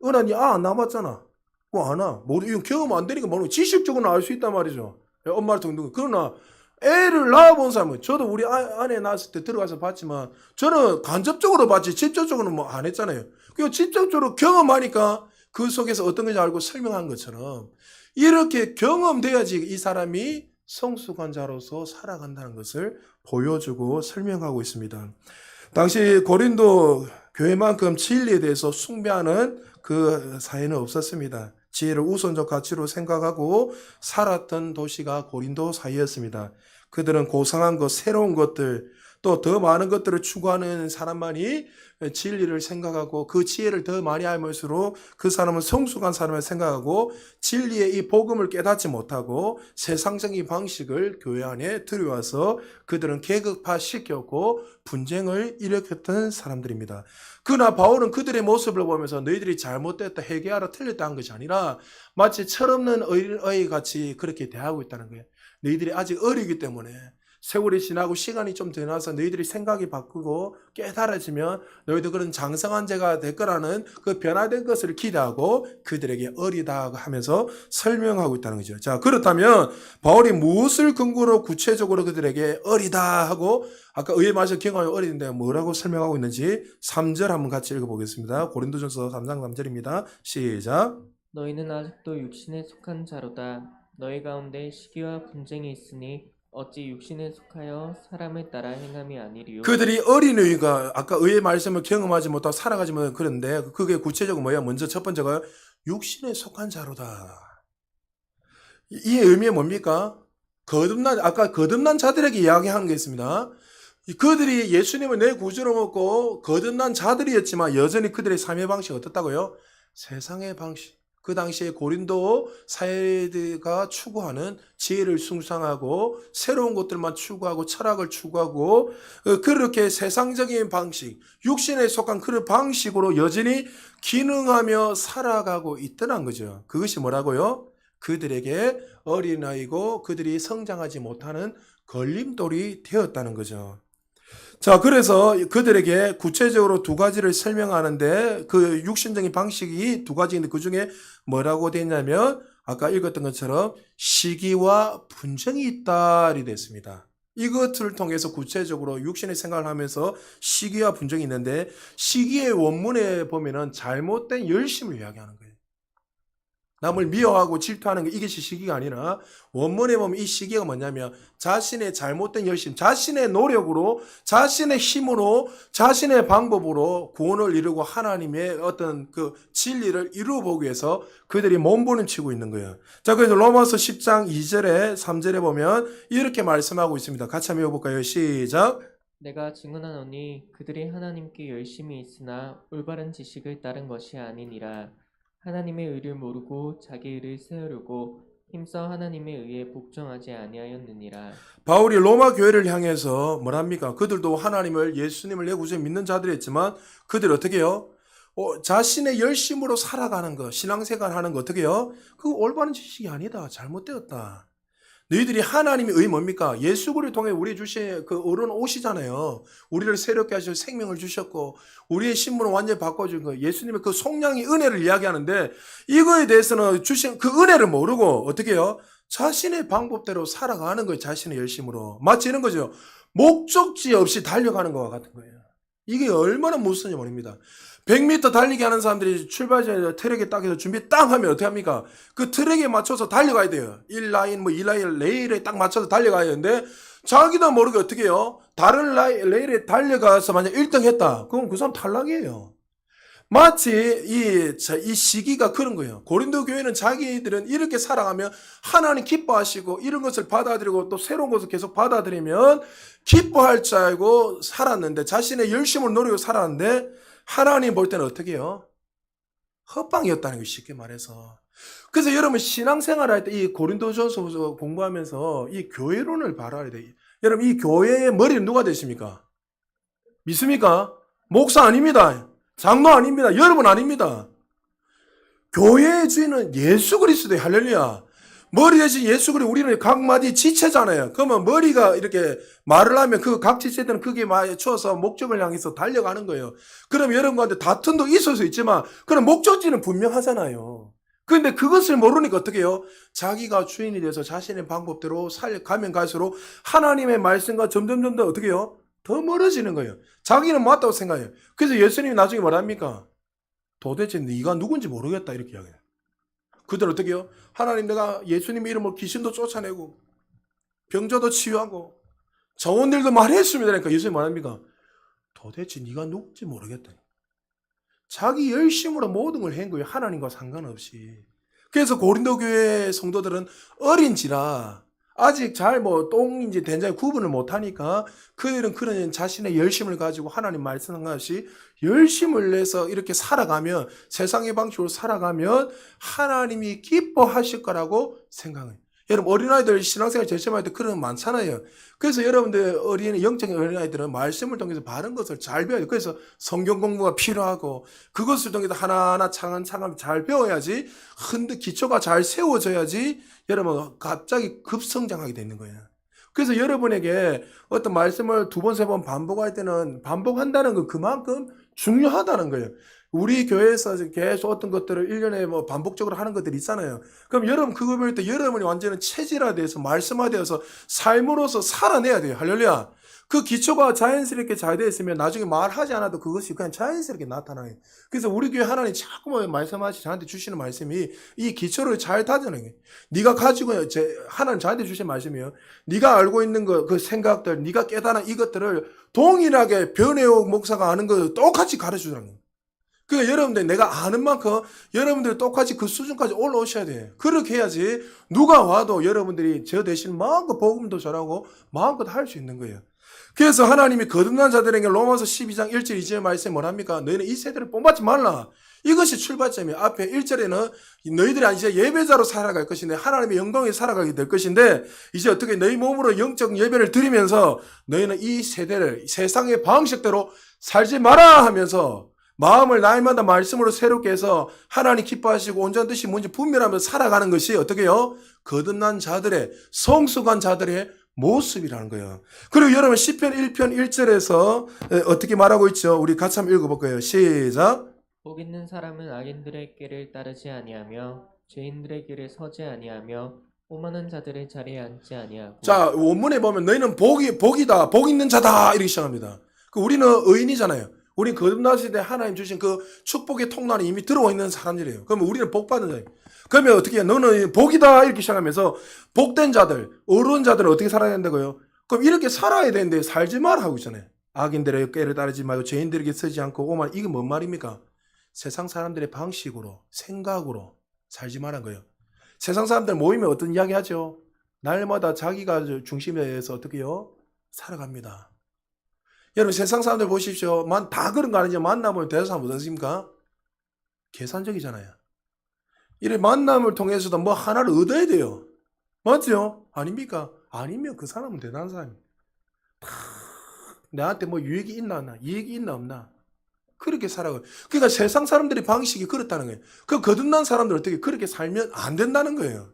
은하니 안 남았잖아. 그거 아나? 이거 경험 안 되니까 모르고 지식적으로는 알 수 있단 말이죠. 엄마를 통해. 그러나 애를 낳아본 사람은, 저도 우리 아내 낳았을 때 들어가서 봤지만 저는 간접적으로 봤지 직접적으로는 뭐 안 했잖아요. 그 직접적으로 경험하니까 그 속에서 어떤 건지 알고 설명한 것처럼 이렇게 경험돼야지 이 사람이 성숙한 자로서 살아간다는 것을 보여주고 설명하고 있습니다. 당시 고린도 교회만큼 진리에 대해서 숭배하는 그 사회는 없었습니다. 지혜를 우선적 가치로 생각하고 살았던 도시가 고린도 사회였습니다. 그들은 고상한 것, 새로운 것들, 또 더 많은 것들을 추구하는 사람만이 진리를 생각하고 그 지혜를 더 많이 알면서록 그 사람은 성숙한 사람을 생각하고 진리의 이 복음을 깨닫지 못하고 세상적인 방식을 교회 안에 들여와서 그들은 계급화시켰고 분쟁을 일으켰던 사람들입니다. 그러나 바울은 그들의 모습을 보면서 너희들이 잘못됐다, 회개하라, 틀렸다 한 것이 아니라 마치 철없는 어린아이 같이 그렇게 대하고 있다는 거예요. 너희들이 아직 어리기 때문에 세월이 지나고 시간이 좀 지나서 너희들이 생각이 바꾸고 깨달아지면 너희도 그런 장성한 자가 될 거라는 그 변화된 것을 기대하고 그들에게 어리다 하면서 설명하고 있다는 거죠. 자, 그렇다면 바울이 무엇을 근거로 구체적으로 그들에게 어리다 하고, 아까 의에 맞서 경험하면 어리는데 뭐라고 설명하고 있는지 3절 한번 같이 읽어보겠습니다. 고린도전서 3장 3절입니다. 시작. 너희는 아직도 육신에 속한 자로다. 너희 가운데 시기와 분쟁이 있으니 어찌 육신에 속하여 사람을 따라 행함이 아니리요. 그들이 어린이가 아까 의의 말씀을 경험하지 못하고 살아가지 못하는, 그런데 그게 구체적으로 뭐야? 먼저 첫 번째가 육신에 속한 자로다. 이 의미가 뭡니까? 아까 거듭난 자들에게 이야기하는 게 있습니다. 그들이 예수님을 내 구주로 먹고 거듭난 자들이었지만 여전히 그들의 삶의 방식이 어떻다고요? 세상의 방식. 그 당시에 고린도 사회가 추구하는 지혜를 숭상하고 새로운 것들만 추구하고 철학을 추구하고 그렇게 세상적인 방식, 육신에 속한 그런 방식으로 여전히 기능하며 살아가고 있더란 거죠. 그것이 뭐라고요? 그들에게 어린아이고 그들이 성장하지 못하는 걸림돌이 되었다는 거죠. 자, 그래서 그들에게 구체적으로 두 가지를 설명하는데 그 육신적인 방식이 두 가지인데 그 중에 뭐라고 되어 있냐면 아까 읽었던 것처럼 시기와 분쟁이 있다리 됐습니다. 이것을 통해서 구체적으로 육신의 생각을 하면서 시기와 분쟁이 있는데 시기의 원문에 보면은 잘못된 열심을 이야기하는 거예요. 남을 미워하고 질투하는 게 이것이 시기가 아니라 원문에 보면 이 시기가 뭐냐면 자신의 잘못된 열심, 자신의 노력으로, 자신의 힘으로, 자신의 방법으로 구원을 이루고 하나님의 어떤 그 진리를 이루어보기 위해서 그들이 몸부림치고 있는 거예요. 자, 그래서 로마서 10장 2절에 3절에 보면 이렇게 말씀하고 있습니다. 같이 한번 읽어볼까요? 시작. 내가 증언하노니 그들이 하나님께 열심히 있으나 올바른 지식을 따른 것이 아니니라. 하나님의 의를 모르고 자기 의를 세우려고 힘써 하나님의 의에 복종하지 아니하였느니라. 바울이 로마 교회를 향해서 뭐랍니까? 그들도 하나님을, 예수님을 내 구주에 믿는 자들이었지만 그들 어떻게 해요? 자신의 열심으로 살아가는 거, 신앙생활 하는 거 어떻게 해요? 그거 올바른 지식이 아니다. 잘못되었다. 너희들이 하나님의 의 뭡니까? 예수 그리스도를 통해 우리 주신 그 어른 오시잖아요. 우리를 새롭게 하셔서 생명을 주셨고 우리의 신분을 완전히 바꿔준 거, 예수님의 그 속량의 은혜를 이야기하는데 이거에 대해서는 주신 그 은혜를 모르고 어떻게 해요? 자신의 방법대로 살아가는 거예요. 자신의 열심으로. 마치 이런 거죠. 목적지 없이 달려가는 것과 같은 거예요. 이게 얼마나 무서운지 모릅니다. 100m 달리기 하는 사람들이 출발전에 트랙에 딱 해서 준비 딱 하면 어떻게 합니까? 그 트랙에 맞춰서 달려가야 돼요. 1라인, 뭐 2라인, 레일에 딱 맞춰서 달려가야 되는데 자기도 모르게 어떻게 해요? 다른 레일에 달려가서 만약 1등 했다. 그럼 그 사람 탈락이에요. 마치 이 시기가 그런 거예요. 고린도 교회는 자기들은 이렇게 살아가면 하나님 기뻐하시고 이런 것을 받아들이고 또 새로운 것을 계속 받아들이면 기뻐할 줄 알고 살았는데 자신의 열심을 노리고 살았는데 하나님 볼 때는 어떻게 해요? 헛방이었다는 거 쉽게 말해서. 그래서 여러분 신앙생활 할 때 이 고린도전서 공부하면서 이 교회론을 바라야 돼요. 여러분 이 교회의 머리는 누가 되십니까? 믿습니까? 목사 아닙니다. 장로 아닙니다. 여러분 아닙니다. 교회의 주인은 예수 그리스도의 할렐루야. 머리 대신 예수 그리스도 우리는 각 마디 지체잖아요. 그러면 머리가 이렇게 말을 하면 그 각 지체들은 그게 맞춰서 목적을 향해서 달려가는 거예요. 그럼 여러분한테 다툼도 있을 수 있지만 그럼 목적지는 분명하잖아요. 그런데 그것을 모르니까 어떻게 해요? 자기가 주인이 돼서 자신의 방법대로 살가면 갈수록 하나님의 말씀과 점점 더 어떻게 해요? 더 멀어지는 거예요. 자기는 맞다고 생각해요. 그래서 예수님이 나중에 뭐랍니까? 도대체 네가 누군지 모르겠다 이렇게 이야기해요. 그들 어떻게 해요? 하나님 내가 예수님 이름으로 귀신도 쫓아내고 병자도 치유하고 좋은 일도 말했습니다. 그러니까 예수님이 말합니까? 도대체 네가 누군지 모르겠다. 자기 열심으로 모든 걸 한 거예요. 하나님과 상관없이. 그래서 고린도 교회 성도들은 어린지라 아직 잘 똥인지 된장인지 구분을 못하니까 그들은 그런 자신의 열심을 가지고 하나님 말씀한 것이 열심을 내서 이렇게 살아가면 세상의 방식으로 살아가면 하나님이 기뻐하실 거라고 생각해요. 여러분 어린아이들 신앙생활 제시할 때 그런 거 많잖아요. 그래서 여러분들 영적인 어린아이들은 말씀을 통해서 바른 것을 잘 배워야 돼요. 그래서 성경 공부가 필요하고 그것을 통해서 하나하나 차근차근 잘 배워야지 기초가 잘 세워져야지 여러분 갑자기 급성장하게 되는 거예요. 그래서 여러분에게 어떤 말씀을 2번, 3번 반복할 때는 반복한다는 건 그만큼 중요하다는 거예요. 우리 교회에서 계속 어떤 것들을 1년에 반복적으로 하는 것들이 있잖아요. 그럼 여러분 그거 배울 때 여러분이 완전히 체질화되어서 말씀화되어서 삶으로서 살아내야 돼요. 할렐루야. 그 기초가 자연스럽게 잘 되어 있으면 나중에 말하지 않아도 그것이 그냥 자연스럽게 나타나요. 그래서 우리 교회 하나님 자꾸만 말씀하시 저한테 주시는 말씀이 이 기초를 잘 다져내는 거예요. 네가 가지고 하나님 저한테 주신 말씀이요. 네가 알고 있는 그 생각들, 네가 깨달은 이것들을 동일하게 변해옥 목사가 아는 거 똑같이 가르쳐주라는 거예요. 그러니까 여러분들 내가 아는 만큼 여러분들이 똑같이 그 수준까지 올라오셔야 돼요. 그렇게 해야지 누가 와도 여러분들이 저 대신 마음껏 복음도 전하고 마음껏 할 수 있는 거예요. 그래서 하나님이 거듭난 자들에게 로마서 12장 1절 2절 말씀에 뭐랍니까? 너희는 이 세대를 본받지 말라. 이것이 출발점이에요. 앞에 1절에는 너희들이 이제 예배자로 살아갈 것인데 하나님의 영광에 살아가게 될 것인데 이제 어떻게 너희 몸으로 영적 예배를 드리면서 너희는 이 세대를 세상의 방식대로 살지 마라 하면서 마음을 날마다 말씀으로 새롭게 해서 하나님 기뻐하시고 온전한 뜻이 뭔지 분별하면서 살아가는 것이 어떻게 해요? 거듭난 자들의 성숙한 자들의 모습이라는 거예요. 그리고 여러분 시편 1편 1절에서 어떻게 말하고 있죠? 우리 같이 한번 읽어볼까요? 시작. 복 있는 사람은 악인들의 길을 따르지 아니하며 죄인들의 길에 서지 아니하며 오만한 자들의 자리에 앉지 아니하고. 자, 원문에 보면 너희는 복이다, 복 있는 자다 이렇게 시작합니다. 우리는 의인이잖아요. 우리는 거듭나실 때 하나님 주신 그 축복의 통로안에 이미 들어와 있는 사람들이에요. 그러면 우리는 복 받는 자예요. 그러면 어떻게 해요? 너는 복이다 이렇게 시작하면서 복된 자들, 어려운 자들은 어떻게 살아야 된다고요? 그럼 이렇게 살아야 되는데 살지 말라 하고 있잖아요. 악인들의 꾀를 따르지 말고 죄인들에게 서지 않고 오만. 이게 뭔 말입니까? 세상 사람들의 방식으로 생각으로 살지 말란 거예요. 세상 사람들 모이면 어떤 이야기 하죠? 날마다 자기가 중심에서 어떻게 해요? 살아갑니다. 여러분 세상 사람들 보십시오. 다 그런 거 아니죠. 만나보면 대사람 어떻습니까? 계산적이잖아요. 이래 만남을 통해서도 뭐 하나를 얻어야 돼요. 맞죠? 아닙니까? 아니면 그 사람은 대단한 사람이에요. 나한테 뭐 유익이 있나 없나, 이익이 있나 없나 그렇게 살아가요. 그러니까 세상 사람들의 방식이 그렇다는 거예요. 그 거듭난 사람들 어떻게 그렇게 살면 안 된다는 거예요.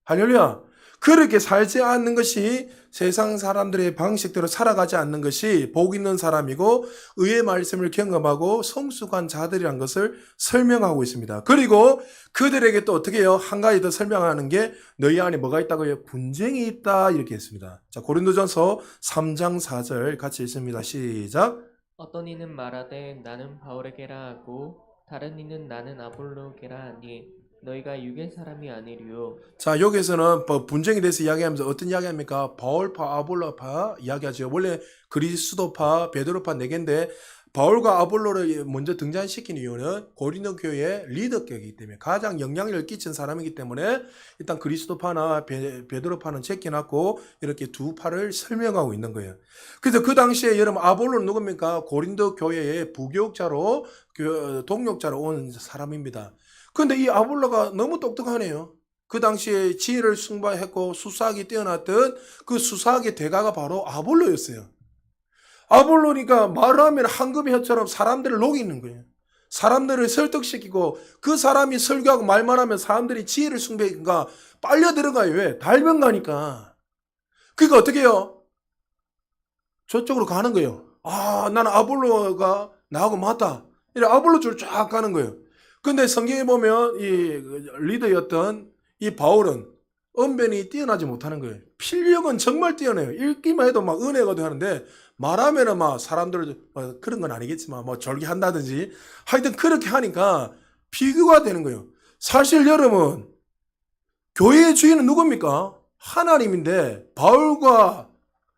할렐루야. 그렇게 살지 않는 것이 세상 사람들의 방식대로 살아가지 않는 것이 복 있는 사람이고 의의 말씀을 경험하고 성숙한 자들이란 것을 설명하고 있습니다. 그리고 그들에게 또 어떻게 해요? 한 가지 더 설명하는 게 너희 안에 뭐가 있다고요? 분쟁이 있다 이렇게 했습니다. 자, 고린도전서 3장 4절 같이 읽습니다. 시작. 어떤 이는 말하되 나는 바울에게라 하고 다른 이는 나는 아볼로게라 하니 너희가 육의 사람이 아니리요. 자, 여기서는 분쟁에 대해서 이야기하면서 어떤 이야기합니까? 바울파, 아볼로파 이야기하죠. 원래 그리스도파, 베드로파 네 개인데 바울과 아볼로를 먼저 등장시킨 이유는 고린도 교회의 리더격이기 때문에 가장 영향력을 끼친 사람이기 때문에 일단 그리스도파나 베드로파는 제껴놨고 이렇게 두 파를 설명하고 있는 거예요. 그래서 그 당시에 여러분 아볼로는 누굽니까? 고린도 교회의 부교육자로 동역자로 온 사람입니다. 근데 이 아볼로가 너무 똑똑하네요. 그 당시에 지혜를 숭배했고 수사학이 뛰어났던 그 수사학의 대가가 바로 아볼로였어요. 아볼로니까 말을 하면 황금의 혀처럼 사람들을 녹이는 거예요. 사람들을 설득시키고 그 사람이 설교하고 말만 하면 사람들이 지혜를 숭배니까 빨려 들어가요. 왜? 달면 가니까. 그러니까 어떻게 해요? 저쪽으로 가는 거예요. 아, 나는 아볼로가 나하고 맞다. 이래 아볼로 줄 쫙 가는 거예요. 근데 성경에 보면 이 리더였던 이 바울은 언변이 뛰어나지 못하는 거예요. 필력은 정말 뛰어나요. 읽기만 해도 막 은혜가 되는데 말하면은 막 사람들 그런 건 아니겠지만 뭐 절기한다든지 하여튼 그렇게 하니까 비교가 되는 거예요. 사실 여러분 교회의 주인은 누굽니까? 하나님인데 바울과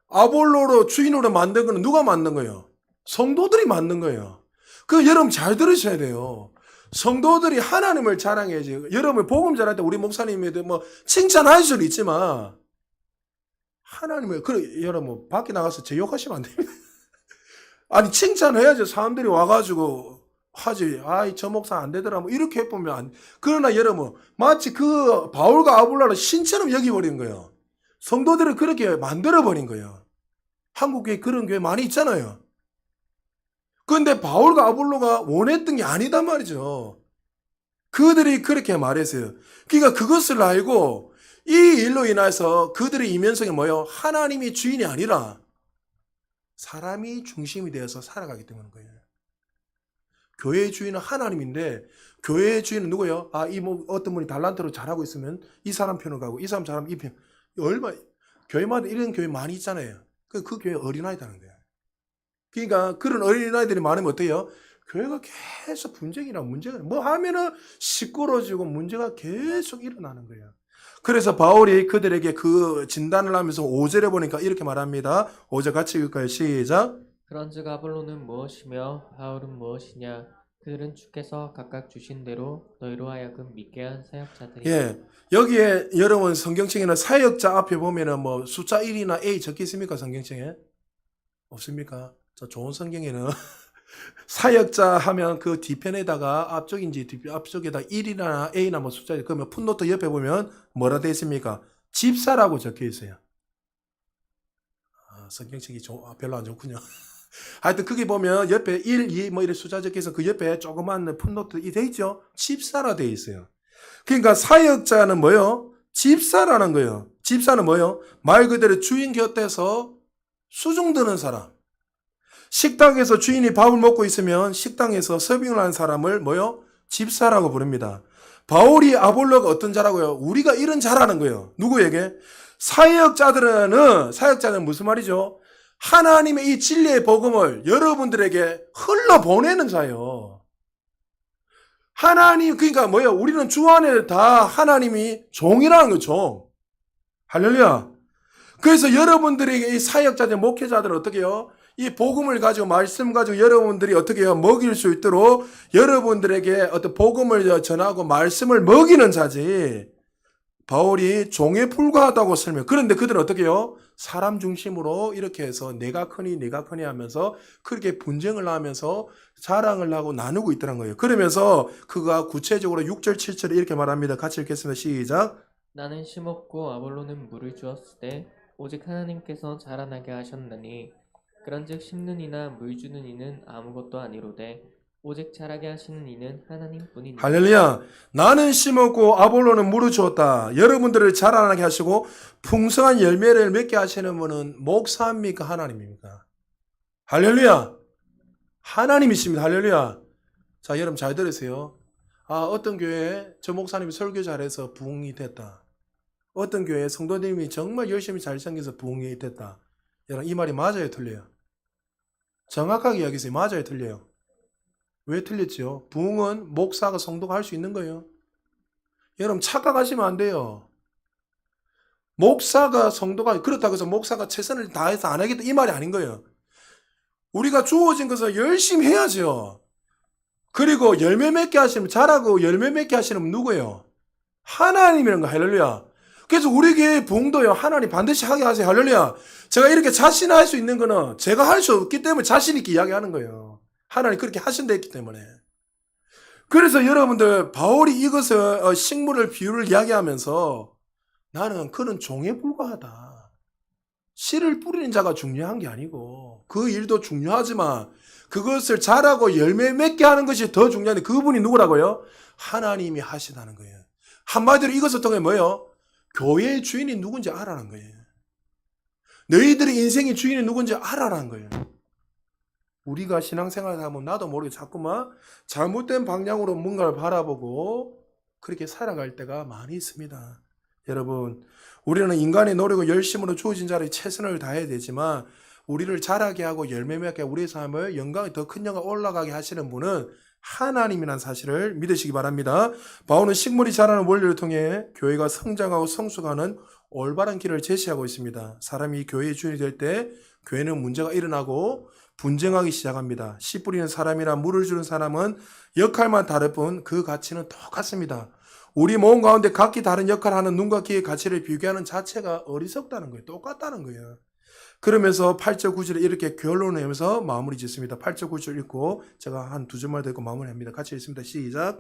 아볼로로 주인으로 만든 거는 누가 만든 거예요? 성도들이 만든 거예요. 그 여러분 잘 들으셔야 돼요. 성도들이 하나님을 자랑해야지. 여러분 복음 전할 때 우리 목사님에 대해 뭐 칭찬할 수도 있지만 하나님을 그래 여러분 밖에 나가서 제 욕하시면 안 됩니다. 아니 칭찬해야지 사람들이 와가지고 하지. 아이 저 목사 안 되더라 뭐 이렇게 해보면 안. 그러나 여러분 마치 그 바울과 아볼로를 신처럼 여기버린 거예요. 성도들을 그렇게 만들어버린 거예요. 한국에 그런 교회 많이 있잖아요. 그런데 바울과 아볼로가 원했던 게 아니단 말이죠. 그들이 그렇게 말했어요. 그러니까 그것을 알고 이 일로 인해서 그들의 이면성이 뭐예요? 하나님이 주인이 아니라 사람이 중심이 되어서 살아가기 때문인 거예요. 교회의 주인은 하나님인데 교회의 주인은 누구예요? 아, 이 뭐 어떤 분이 달란트로 잘하고 있으면 이 사람 편을 가고 이 사람 잘하면 이 편. 얼마 교회마다 이런 교회 많이 있잖아요. 그 교회 어린아이다는 거예요. 그러니까 그런 어린아이들이 많으면 어때요? 교회가 계속 분쟁이나 문제가 뭐 하면은 시끄러워지고 문제가 계속 일어나는 거예요. 그래서 바울이 그들에게 그 진단을 하면서 5절에 보니까 이렇게 말합니다. 5절 같이 읽을까요? 시작. 그런즉 아볼로는 무엇이며 바울은 무엇이냐? 그들은 주께서 각각 주신 대로 너희로 하여금 믿게 한 사역자들이니. 예. 여기에 여러분 성경책에는 사역자 앞에 보면은 뭐 숫자 1이나 A 적혀 있습니까? 성경책에? 없습니까? 저 좋은 성경에는 사역자 하면 그 뒤편에다가 앞쪽인지 앞쪽에다 1이나 A나 뭐 숫자 그러면 풋노트 옆에 보면 뭐라 되어 있습니까? 집사라고 적혀 있어요. 아, 성경책이 별로 안 좋군요. 하여튼 그게 보면 옆에 1, 2 뭐 이런 숫자 적혀 있어 그 옆에 조그만 풋노트 이 돼 있죠? 집사라 되어 있어요. 그러니까 사역자는 뭐요? 집사라는 거예요. 집사는 뭐요? 말 그대로 주인 곁에서 수중드는 사람. 식당에서 주인이 밥을 먹고 있으면 식당에서 서빙을 하는 사람을 뭐요? 집사라고 부릅니다. 바울이 아볼로가 어떤 자라고요? 우리가 이런 자라는 거예요. 누구에게? 사역자는 무슨 말이죠? 하나님의 이 진리의 복음을 여러분들에게 흘러보내는 자예요. 하나님, 그러니까 뭐예요? 우리는 주 안에 다 하나님이 종이라는 거, 종. 할렐루야. 그래서 여러분들에게 이 사역자들, 목회자들은 어떻게 해요? 이 복음을 가지고, 말씀 가지고 여러분들이 어떻게 해요? 먹일 수 있도록 여러분들에게 어떤 복음을 전하고 말씀을 먹이는 자지. 바울이 종에 불과하다고 설명. 그런데 그들은 어떻게 해요? 사람 중심으로 이렇게 해서 내가 크니 하면서 그렇게 분쟁을 하면서 자랑을 하고 나누고 있더란 거예요. 그러면서 그가 구체적으로 6절, 7절에 이렇게 말합니다. 같이 읽겠습니다. 시작. 나는 심었고 아볼로는 물을 주었을 때 오직 하나님께서 자라나게 하셨나니 그런즉 심는 이나 물 주는 이는 아무것도 아니로되 오직 자라게 하시는 이는 하나님뿐이니라. 할렐루야. 나는 심었고 아볼로는 물을 주었다. 여러분들을 자라나게 하시고 풍성한 열매를 맺게 하시는 분은 목사입니까? 하나님입니까? 할렐루야. 하나님이십니다. 할렐루야. 자, 여러분 잘 들으세요. 어떤 교회에 저 목사님이 설교 잘해서 부흥이 됐다. 어떤 교회에 성도님이 정말 열심히 잘 섬겨서 부흥이 됐다. 여러분 이 말이 맞아요, 틀려요? 정확하게 이야기하세요. 맞아요, 틀려요? 왜 틀렸죠? 부흥은 목사가 성도가 할 수 있는 거예요. 여러분 착각하시면 안 돼요. 목사가 성도가 그렇다고 해서 목사가 최선을 다해서 안 하겠다 이 말이 아닌 거예요. 우리가 주어진 것을 열심히 해야죠. 그리고 열매 맺게 하시면 잘하고 열매 맺게 하시는 분 누구예요? 하나님이라는 거. 할렐루야. 그래서 우리 교회 부흥도요 하나님 반드시 하게 하세요. 할렐루야. 제가 이렇게 자신할 수 있는 거는 제가 할 수 없기 때문에 자신 있게 이야기하는 거예요. 하나님 그렇게 하신다 했기 때문에. 그래서 여러분들 바울이 이것을 식물을 비유를 이야기하면서 나는 그는 종에 불과하다. 씨를 뿌리는 자가 중요한 게 아니고 그 일도 중요하지만 그것을 자라고 열매 맺게 하는 것이 더 중요한데 그분이 누구라고요? 하나님이 하시다는 거예요. 한마디로 이것을 통해 뭐예요? 교회의 주인이 누군지 알아라는 거예요. 너희들의 인생의 주인이 누군지 알아라는 거예요. 우리가 신앙생활을 하면 나도 모르게 자꾸만 잘못된 방향으로 뭔가를 바라보고 그렇게 살아갈 때가 많이 있습니다. 여러분, 우리는 인간의 노력과 열심으로 주어진 자리에 최선을 다해야 되지만 우리를 자라게 하고 열매 맺게 하고 우리의 삶을 영광이 더 큰 영광 올라가게 하시는 분은 하나님이라는 사실을 믿으시기 바랍니다. 바울은 식물이 자라는 원리를 통해 교회가 성장하고 성숙하는 올바른 길을 제시하고 있습니다. 사람이 교회의 주인이 될 때 교회는 문제가 일어나고 분쟁하기 시작합니다. 씨 뿌리는 사람이나 물을 주는 사람은 역할만 다를 뿐 그 가치는 똑같습니다. 우리 몸 가운데 각기 다른 역할을 하는 눈과 귀의 가치를 비교하는 자체가 어리석다는 거예요. 똑같다는 거예요. 그러면서 8절 9절에 이렇게 결론을 내면서 마무리 짓습니다. 8절 9절 읽고 제가 한 두 줄만 더 읽고 마무리합니다. 같이 읽습니다. 시작.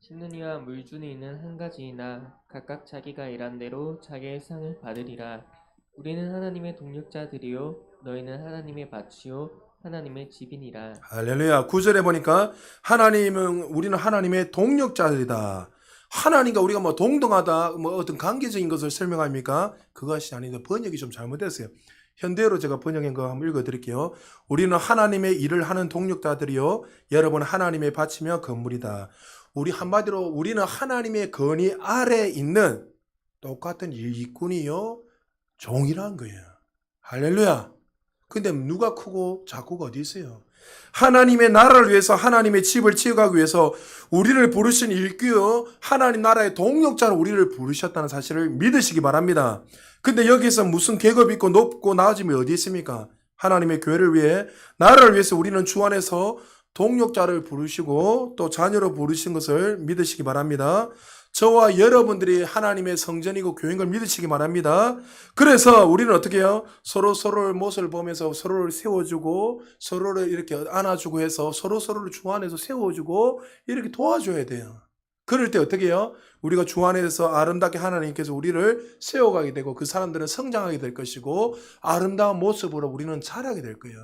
심는 이와 물 주는 이는 한 가지이나 각각 자기가 일한 대로 자기의 상을 받으리라. 우리는 하나님의 동력자들이요 너희는 하나님의 밭이요 하나님의 집이니라. 할렐루야. 9절에 보니까 우리는 하나님의 동력자들이다. 하나님과 우리가 뭐 동등하다, 뭐 어떤 관계적인 것을 설명합니까? 그것이 아닌데 번역이 좀 잘못됐어요. 현대어로 제가 번역한 거 한번 읽어드릴게요. 우리는 하나님의 일을 하는 동력자들이요. 여러분 하나님의 밭이며 건물이다. 한마디로 우리는 하나님의 건의 아래 있는 똑같은 일꾼이요. 종이라는 거예요. 할렐루야. 근데 누가 크고 작고가 어디 있어요? 하나님의 나라를 위해서 하나님의 집을 지어가기 위해서 우리를 부르신 일꾼요 하나님 나라의 동력자로 우리를 부르셨다는 사실을 믿으시기 바랍니다. 근데 여기서 무슨 계급 있고 높고 나아짐이 어디 있습니까? 하나님의 교회를 위해 나라를 위해서 우리는 주 안에서 동력자를 부르시고 또 자녀로 부르신 것을 믿으시기 바랍니다. 저와 여러분들이 하나님의 성전이고 교회인 걸 믿으시기 바랍니다. 그래서 우리는 어떻게 해요? 서로의 모습을 보면서 서로를 세워주고 서로를 이렇게 안아주고 해서 서로를 주 안에서 세워주고 이렇게 도와줘야 돼요. 그럴 때 어떻게 해요? 우리가 주 안에서 아름답게 하나님께서 우리를 세워가게 되고 그 사람들은 성장하게 될 것이고 아름다운 모습으로 우리는 자라게 될 거예요.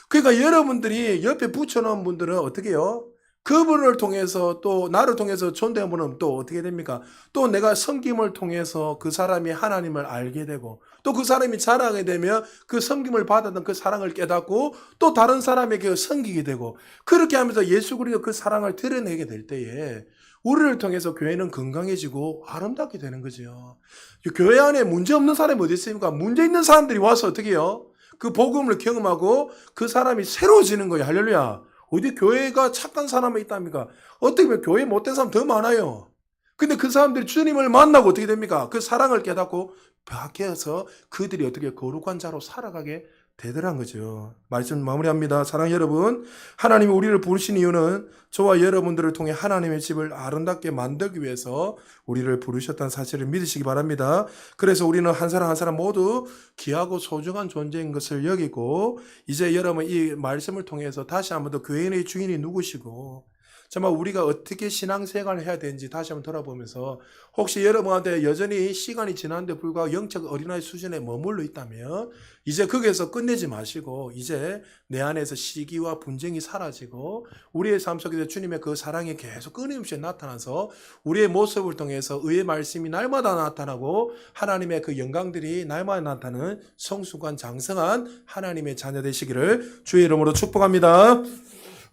그러니까 여러분들이 옆에 붙여놓은 분들은 어떻게 해요? 그분을 통해서 또 나를 통해서 존대한 분은 또 어떻게 됩니까? 또 내가 섬김을 통해서 그 사람이 하나님을 알게 되고 또 그 사람이 자라게 되면 그 섬김을 받았던 그 사랑을 깨닫고 또 다른 사람에게 섬기게 되고 그렇게 하면서 예수 그리스도 그 사랑을 드러내게 될 때에 우리를 통해서 교회는 건강해지고 아름답게 되는 거죠. 교회 안에 문제 없는 사람이 어디 있습니까? 문제 있는 사람들이 와서 어떻게 해요? 그 복음을 경험하고 그 사람이 새로워지는 거예요. 할렐루야. 어디 교회가 착한 사람이 있답니까? 어떻게 보면 교회 못된 사람 더 많아요. 근데 그 사람들이 주님을 만나고 어떻게 됩니까? 그 사랑을 깨닫고 밖에서 그들이 어떻게 거룩한 자로 살아가게 되더란 거죠. 말씀 마무리합니다. 사랑 여러분, 하나님이 우리를 부르신 이유는 저와 여러분들을 통해 하나님의 집을 아름답게 만들기 위해서 우리를 부르셨다는 사실을 믿으시기 바랍니다. 그래서 우리는 한 사람 한 사람 모두 귀하고 소중한 존재인 것을 여기고 이제 여러분 이 말씀을 통해서 다시 한번 더 교회의 주인이 누구시고 정말 우리가 어떻게 신앙생활을 해야 되는지 다시 한번 돌아보면서 혹시 여러분한테 여전히 시간이 지났는데 불구하고 영적 어린아이 수준에 머물러 있다면 이제 거기에서 끝내지 마시고 이제 내 안에서 시기와 분쟁이 사라지고 우리의 삶 속에서 주님의 그 사랑이 계속 끊임없이 나타나서 우리의 모습을 통해서 의의 말씀이 날마다 나타나고 하나님의 그 영광들이 날마다 나타나는 성숙한 장성한 하나님의 자녀 되시기를 주의 이름으로 축복합니다.